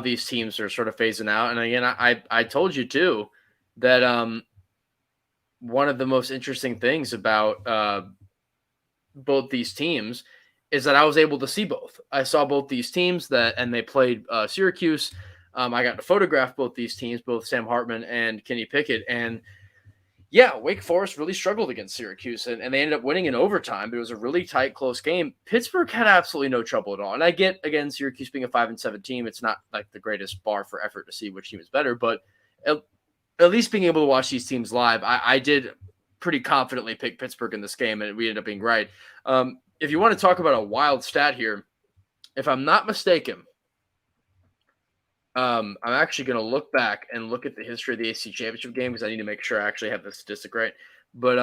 these teams are sort of phasing out. And again, I told you too that one of the most interesting things about both these teams is that I was able to see both. I saw both these teams and they played Syracuse. I got to photograph both these teams, both Sam Hartman and Kenny Pickett, and yeah, Wake Forest really struggled against Syracuse, and they ended up winning in overtime. But it was a really tight, close game. Pittsburgh had absolutely no trouble at all. And I get, again, Syracuse being a 5-7 team, it's not like the greatest bar for effort to see which team is better. But at least being able to watch these teams live, I did pretty confidently pick Pittsburgh in this game, and we ended up being right. If you want to talk about a wild stat here, if I'm not mistaken, I'm actually going to look back and look at the history of the ACC Championship Game because I need to make sure I actually have the statistic right. But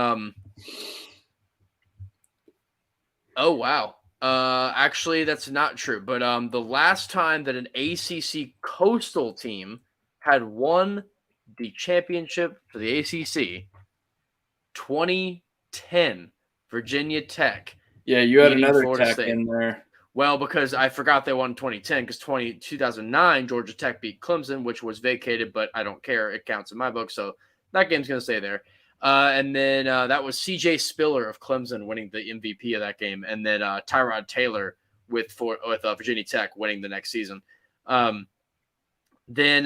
oh wow, actually that's not true. But the last time that an ACC Coastal team had won the championship for the ACC, 2010, Virginia Tech. Yeah, you had another Florida Tech State in there. Well, because I forgot they won 2010 because 2009 Georgia Tech beat Clemson, which was vacated, but I don't care. It counts in my book, so that game's going to stay there. And then that was C.J. Spiller of Clemson winning the MVP of that game, and then Tyrod Taylor with Virginia Tech winning the next season. Then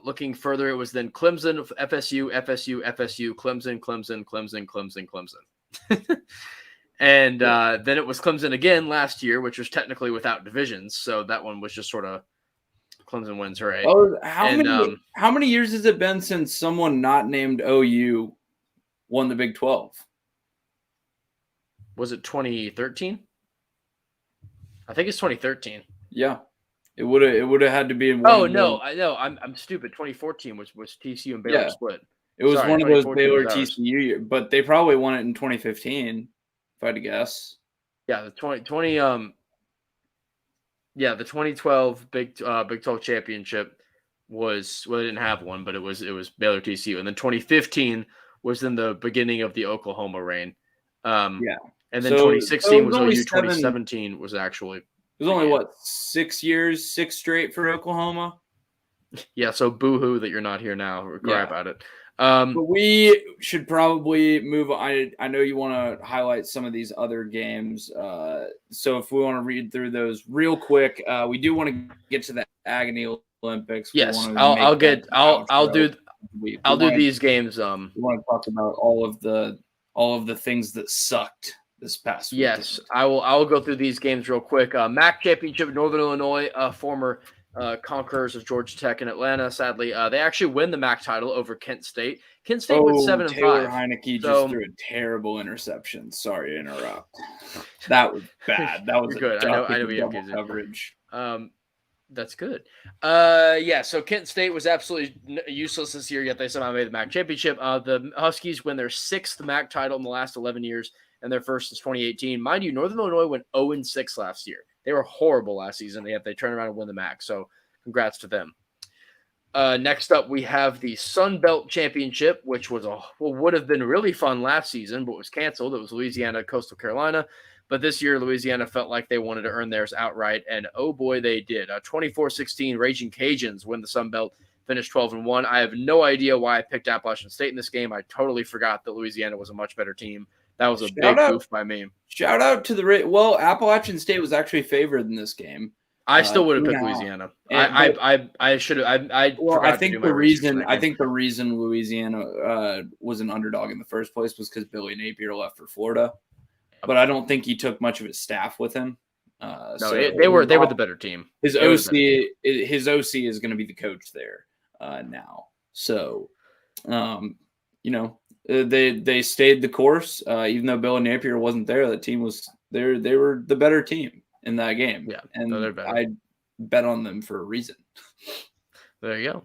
looking further, it was then Clemson, FSU, Clemson. And then it was Clemson again last year, which was technically without divisions. So that one was just sort of Clemson wins, hooray. Oh, how many years has it been since someone not named OU won the Big 12? Was it 2013? I think it's 2013. Yeah, it would have had to be in. Oh no, I know I'm stupid. 2014 was TCU and Baylor split. It was one of those Baylor TCU years, but they probably won it in 2015. If I had to guess. Yeah, the 2012 Big 12 championship was, well, they didn't have one, but it was Baylor TCU, and then 2015 was in the beginning of the Oklahoma reign. And then 2016 was OU. 2017 was actually. It was only 6 straight for Oklahoma. Yeah, so boo-hoo that you're not here now. We're cry about it. But we should probably move on. I know you want to highlight some of these other games. So if we want to read through those real quick, we do want to get to the Agony Olympics. Yes, I'll do these games. We want to talk about all of the things that sucked this past week. Yes, I will go through these games real quick. MAC Championship, Northern Illinois, former conquerors of Georgia Tech and Atlanta. Sadly, they actually win the MAC title over Kent State. Kent State went 7-5. Taylor Heineke just threw a terrible interception. Sorry to interrupt. That was bad. That was good. I know double coverage. That's good. So Kent State was absolutely useless this year, yet they somehow made the MAC championship. The Huskies win their 6th MAC title in the last 11 years, and their first is 2018. Mind you, Northern Illinois went 0-6 last year. They were horrible last season, yet they turned around and win the MAC. So congrats to them. Next up, we have the Sun Belt Championship, which was would have been really fun last season, but was canceled. It was Louisiana, Coastal Carolina. But this year, Louisiana felt like they wanted to earn theirs outright, and oh boy, they did. 24-16, Raging Cajuns win the Sun Belt, finished 12-1. I have no idea why I picked Appalachian State in this game. I totally forgot that Louisiana was a much better team. That was a big goof by me. Shout out to Appalachian State was actually favored in this game. I still would have picked Louisiana. I should have. I think the reason Louisiana was an underdog in the first place was because Billy Napier left for Florida, but I don't think he took much of his staff with him. They were the better team. His OC is going to be the coach there now. So, They stayed the course, even though Billy Napier wasn't there. The team was there. They were the better team in that game. Yeah, and no, they're better. I bet on them for a reason. There you go.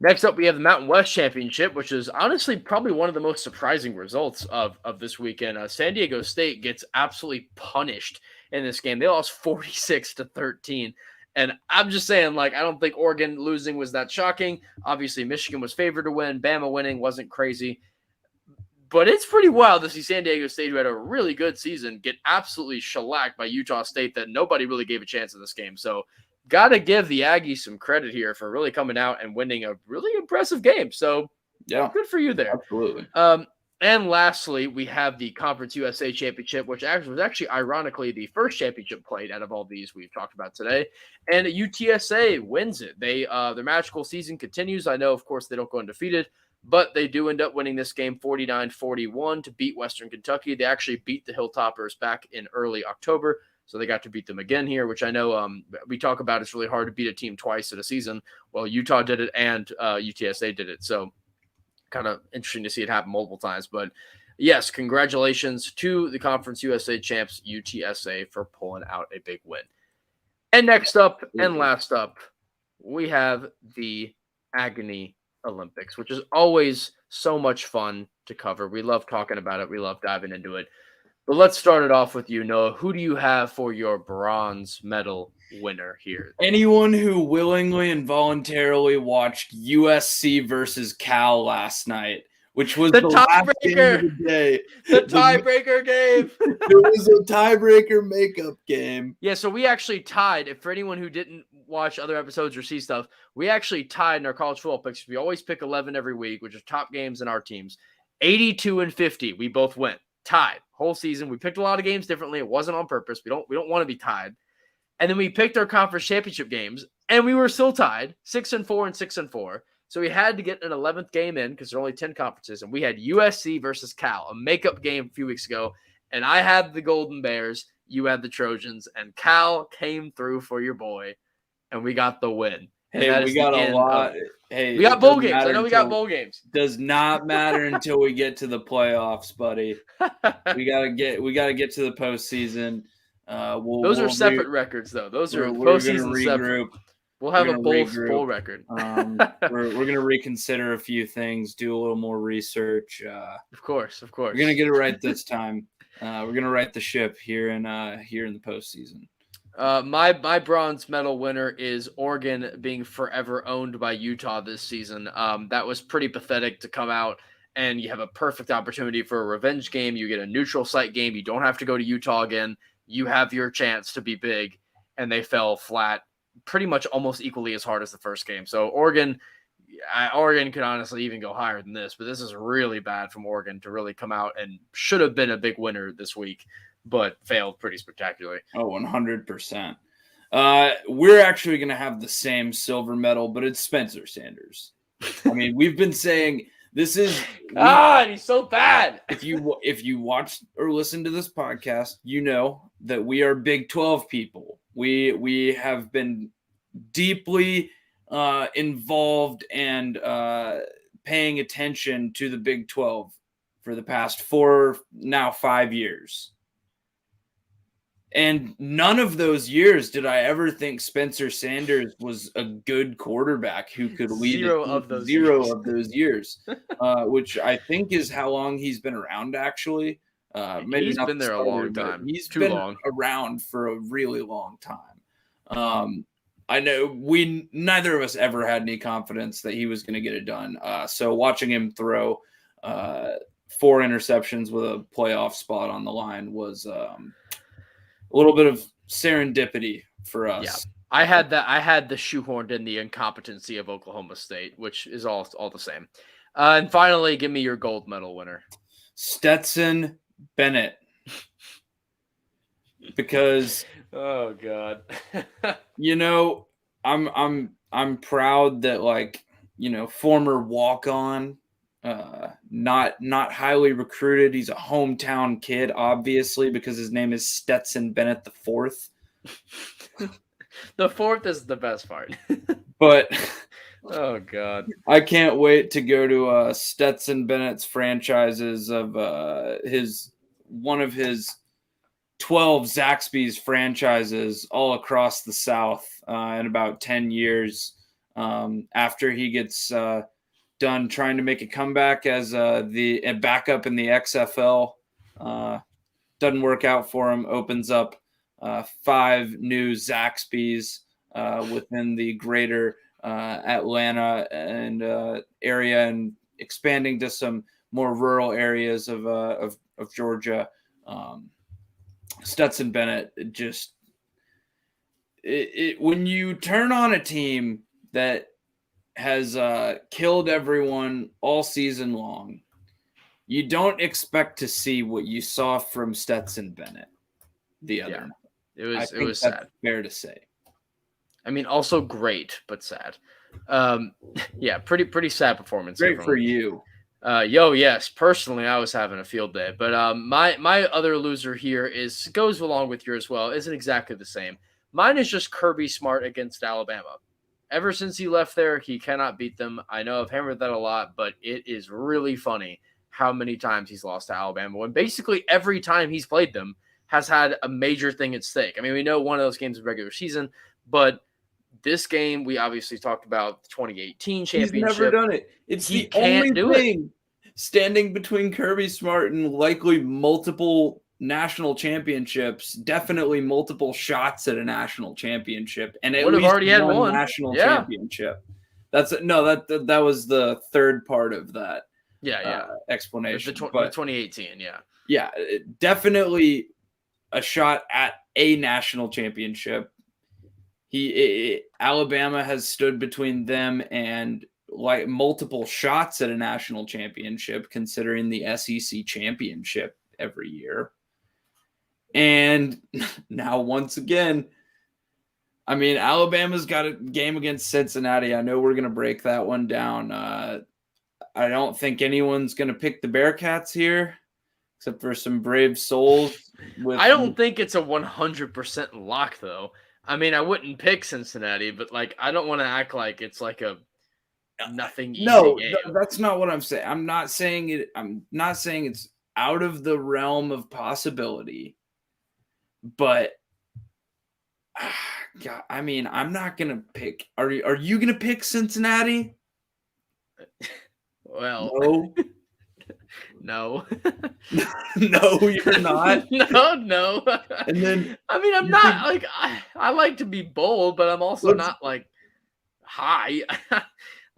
Next up, we have the Mountain West Championship, which is honestly probably one of the most surprising results of this weekend. San Diego State gets absolutely punished in this game. They lost 46-13. And I'm just saying, like, I don't think Oregon losing was that shocking. Obviously, Michigan was favored to win. Bama winning wasn't crazy. But it's pretty wild to see San Diego State, who had a really good season, get absolutely shellacked by Utah State that nobody really gave a chance in this game. So got to give the Aggies some credit here for really coming out and winning a really impressive game. So, yeah, good for you there. Absolutely. And lastly, we have the Conference USA Championship, which was actually ironically the first championship played out of all these we've talked about today. And UTSA wins it. Their magical season continues. I know, of course, they don't go undefeated, but they do end up winning this game 49-41 to beat Western Kentucky. They actually beat the Hilltoppers back in early October. So they got to beat them again here, which I know we talk about. It's really hard to beat a team twice in a season. Well, Utah did it and UTSA did it. So kind of interesting to see it happen multiple times. But yes, congratulations to the Conference USA champs, UTSA, for pulling out a big win. And next up and last up, we have the Agony Olympics, which is always so much fun to cover. We love talking about it. We love diving into it. But let's start it off with you, Noah. Who do you have for your bronze medal winner here? Anyone who willingly and voluntarily watched USC versus Cal last night, which was the tiebreaker of the day. The tiebreaker game. It was a tiebreaker makeup game. Yeah, so we actually tied. If for anyone who didn't watch other episodes or see stuff, we actually tied in our college football picks. We always pick 11 every week, which are top games in our teams. 82-50. We both went. Tied whole season. We picked a lot of games differently. It wasn't on purpose. We don't want to be tied. And then we picked our conference championship games, and we were still tied 6-4 and 6-4. So we had to get an 11th game in because there are only 10 conferences, and we had USC versus Cal, a makeup game a few weeks ago. And I had the Golden Bears, you had the Trojans, and Cal came through for your boy, and we got the win. Hey, we got a lot. Hey, we got bowl games. I know we got bowl games. Does not matter until we get to the playoffs, buddy. We gotta get to the postseason. Those are separate records, though. Those are postseason separate. We'll have a bowl record. We're gonna reconsider a few things, do a little more research. Of course. We're gonna get it right this time. We're gonna right the ship here in the postseason. My bronze medal winner is Oregon being forever owned by Utah this season. That was pretty pathetic to come out, and you have a perfect opportunity for a revenge game. You get a neutral site game. You don't have to go to Utah again. You have your chance to be big, and they fell flat pretty much almost equally as hard as the first game. So Oregon could honestly even go higher than this, but this is really bad from Oregon to really come out and should have been a big winner this week, but failed pretty spectacularly. Oh, 100%. We're actually going to have the same silver medal, but it's Spencer Sanders. I mean, we've been saying this is he's so bad. If you watch or listen to this podcast, you know that we are Big 12 people. We have been deeply involved and paying attention to the Big 12 for the past 5 years. And none of those years did I ever think Spencer Sanders was a good quarterback who could lead zero of those years, which I think is how long he's been around, actually. Maybe he's been there a long time. He's been around for a really long time. I know neither of us ever had any confidence that he was going to get it done. So watching him throw 4 interceptions with a playoff spot on the line was a little bit of serendipity for us. Yeah. I had the shoehorned in the incompetency of Oklahoma State, which is all the same. And finally, give me your gold medal winner, Stetson Bennett. Because oh god. I'm proud that former walk-on, not highly recruited. He's a hometown kid, obviously, because his name is Stetson Bennett the fourth. The fourth is the best part. But Oh God. I can't wait to go to Stetson Bennett's franchises of one of his 12 Zaxby's franchises all across the South in about 10 years after he gets done trying to make a comeback as a backup in the XFL. Doesn't work out for him. Opens up 5 new Zaxby's within the greater Atlanta and area, and expanding to some more rural areas of Georgia. Stetson Bennett just when you turn on a team that has killed everyone all season long, you don't expect to see what you saw from Stetson Bennett the other night. It was that's sad. Fair to say. I mean, also great, but sad. Yeah, pretty sad performance. Great for you. Yes. Personally, I was having a field day, but my other loser here goes along with yours as well. Isn't exactly the same. Mine is just Kirby Smart against Alabama. Ever since he left there, he cannot beat them. I know I've hammered that a lot, but it is really funny how many times he's lost to Alabama when basically every time he's played them has had a major thing at stake. I mean, we know one of those games is regular season, but this game, we obviously talked about the 2018 championship. He's never done it. It's the only thing standing between Kirby Smart and likely multiple national championships, definitely multiple shots at a national championship, and at least already had one national championship. That was the third part of that. Explanation. The 2018, definitely a shot at a national championship. Alabama has stood between them and like multiple shots at a national championship, considering the SEC championship every year. And now once again, I mean, Alabama's got a game against Cincinnati. I know we're going to break that one down. I don't think anyone's going to pick the Bearcats here, except for some brave souls. I don't think it's a 100% lock, though. I mean, I wouldn't pick Cincinnati, but like, I don't want to act like it's like a nothing easy game. That's not what I'm saying. I'm not saying it's out of the realm of possibility, but God, I mean, I'm not gonna pick. Are you gonna pick Cincinnati? Well, no. No. No, you're not. No. And then I mean, I'm not like I like to be bold, but I'm also not like high.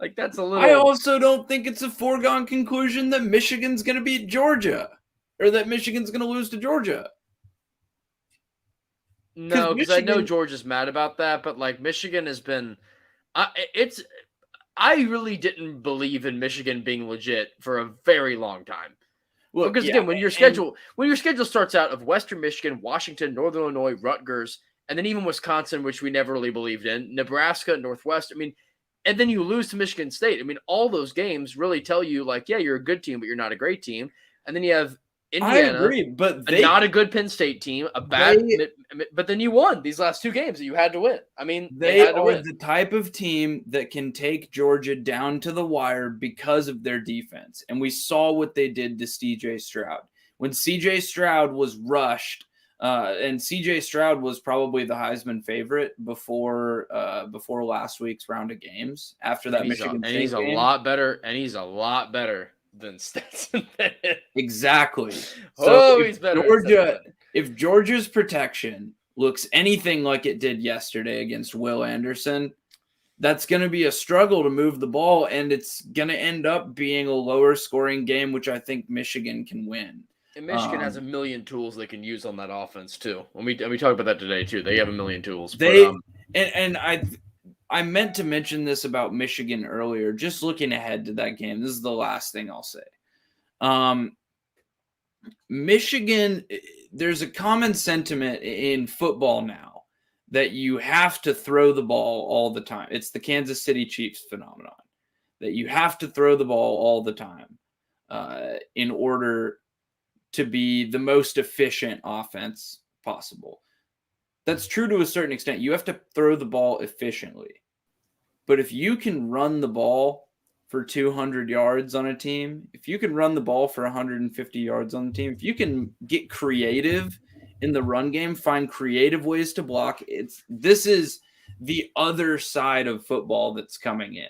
Like that's a little. I also don't think it's a foregone conclusion that Michigan's going to beat Georgia, or that Michigan's going to lose to Georgia. No, because I know Georgia's mad about that, but like Michigan has been. I really didn't believe in Michigan being legit for a very long time. Well, because again, when your schedule starts out of Western Michigan, Washington, Northern Illinois, Rutgers, and then even Wisconsin, which we never really believed in, Nebraska, Northwest. I mean, and then you lose to Michigan State. I mean, all those games really tell you like, yeah, you're a good team, but you're not a great team. And then you have Indiana, I agree, but not a good Penn State team, but then you won these last 2 games that you had to win. I mean, they had to win. The type of team that can take Georgia down to the wire because of their defense. And we saw what they did to CJ Stroud. When CJ Stroud was rushed, and CJ Stroud was probably the Heisman favorite before last week's round of games after that Michigan State game. He's a lot better than Stetson Bennett. Exactly. So he's better. If Georgia's protection looks anything like it did yesterday against Will Anderson, that's going to be a struggle to move the ball, and it's going to end up being a lower scoring game, which I think Michigan can win. And Michigan has a million tools they can use on that offense too. And we talk about that today too. They have a million tools. I meant to mention this about Michigan earlier, just looking ahead to that game. This is the last thing I'll say. Michigan, there's a common sentiment in football now that you have to throw the ball all the time. It's the Kansas City Chiefs phenomenon, that you have to throw the ball all the time in order to be the most efficient offense possible. That's true to a certain extent. You have to throw the ball efficiently. But if you can run the ball for 200 yards on a team, if you can run the ball for 150 yards on the team, if you can get creative in the run game, find creative ways to block, this is the other side of football that's coming in.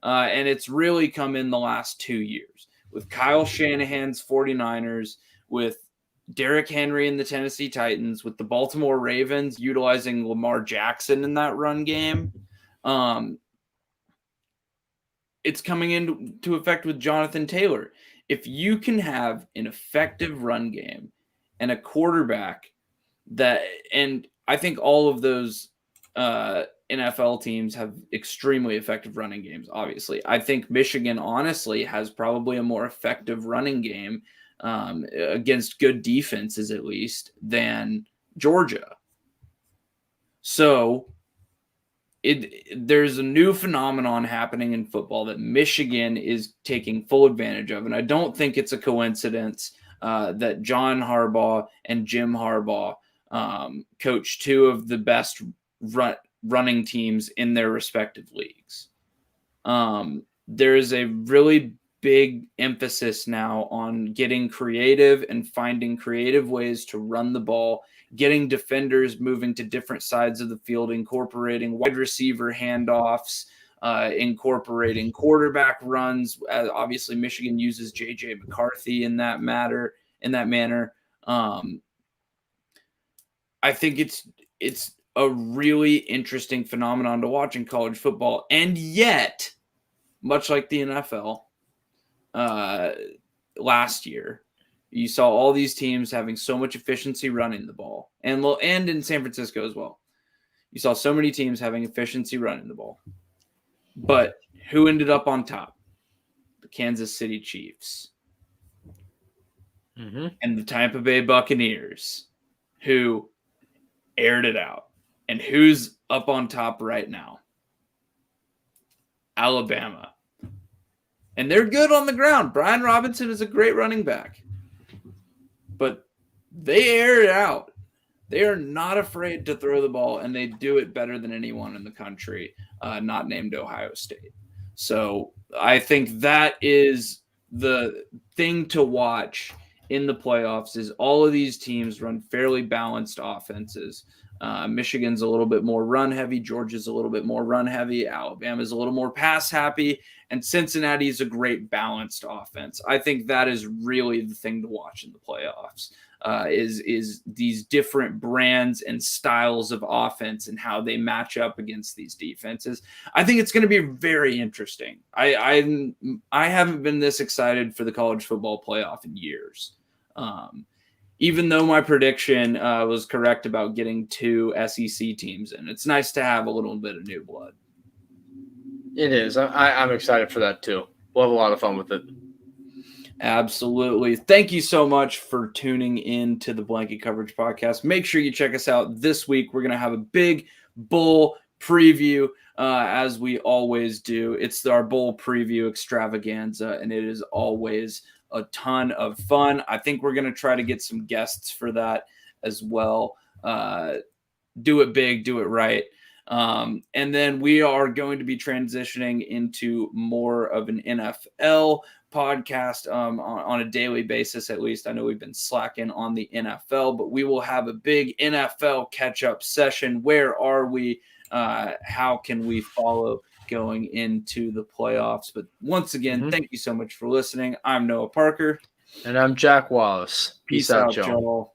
And it's really come in the last 2 years with Kyle Shanahan's 49ers, with Derrick Henry and the Tennessee Titans, with the Baltimore Ravens utilizing Lamar Jackson in that run game. It's coming into effect with Jonathan Taylor. If you can have an effective run game and a quarterback and I think all of those NFL teams have extremely effective running games, obviously. I think Michigan, honestly, has probably a more effective running game against good defenses, at least, than Georgia. So there's a new phenomenon happening in football that Michigan is taking full advantage of. And I don't think it's a coincidence that John Harbaugh and Jim Harbaugh coach two of the best running teams in their respective leagues. There is a really big emphasis now on getting creative and finding creative ways to run the ball, getting defenders moving to different sides of the field, incorporating wide receiver handoffs, incorporating quarterback runs. Obviously, Michigan uses J.J. McCarthy in that manner. I think it's a really interesting phenomenon to watch in college football, and yet, much like the NFL last year, you saw all these teams having so much efficiency running the ball, and in San Francisco as well. You saw so many teams having efficiency running the ball. But who ended up on top? The Kansas City Chiefs and the Tampa Bay Buccaneers, who aired it out. And who's up on top right now? Alabama. And they're good on the ground. Brian Robinson is a great running back. But they air it out. They are not afraid to throw the ball, and they do it better than anyone in the country, not named Ohio State. So I think that is the thing to watch in the playoffs, is all of these teams run fairly balanced offenses. Michigan's a little bit more run-heavy. Georgia's a little bit more run-heavy. Alabama's a little more pass-happy. And Cincinnati is a great balanced offense. I think that is really the thing to watch in the playoffs, is these different brands and styles of offense and how they match up against these defenses. I think it's going to be very interesting. I haven't been this excited for the college football playoff in years. Even though my prediction was correct about getting 2 SEC teams in, it's nice to have a little bit of new blood. It is. I'm excited for that too. We'll have a lot of fun with it. Absolutely. Thank you so much for tuning in to the Blanket Coverage Podcast. Make sure you check us out this week. We're going to have a big bowl preview, as we always do. It's our bowl preview extravaganza, and it is always a ton of fun. I think we're going to try to get some guests for that as well. Do it big, do it right. And then we are going to be transitioning into more of an NFL podcast on a daily basis, at least. I know we've been slacking on the NFL, but we will have a big NFL catch-up session. Where are we? How can we follow going into the playoffs? But once again, thank you so much for listening. I'm Noah Parker. And I'm Jack Wallace. Peace out, y'all.